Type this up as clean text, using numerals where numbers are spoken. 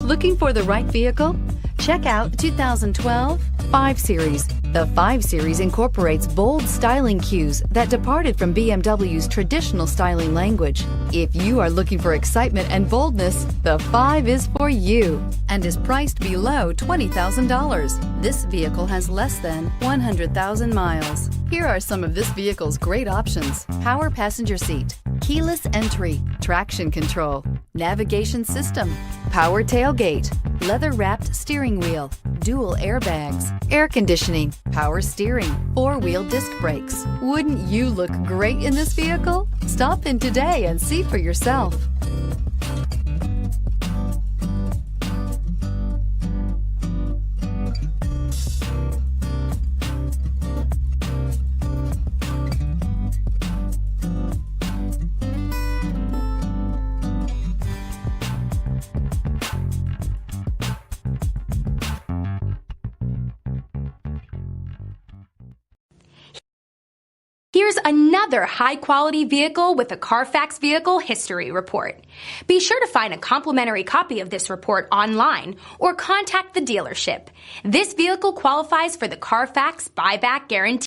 Looking for the right vehicle? Check out 2012 5 Series. The 5 Series incorporates bold styling cues that departed from BMW's traditional styling language. If you are looking for excitement and boldness, the 5 is for you and is priced below $20,000. This vehicle has less than 100,000 miles. Here are some of this vehicle's great options: power passenger seat, keyless entry, traction control, navigation system, power tailgate, leather-wrapped steering wheel, dual airbags, air conditioning, power steering, 4-wheel disc brakes. Wouldn't you look great in this vehicle? Stop in today and see for yourself. Here's another high-quality vehicle with a Carfax Vehicle History Report. Be sure to find a complimentary copy of this report online or contact the dealership. This vehicle qualifies for the Carfax Buyback Guarantee.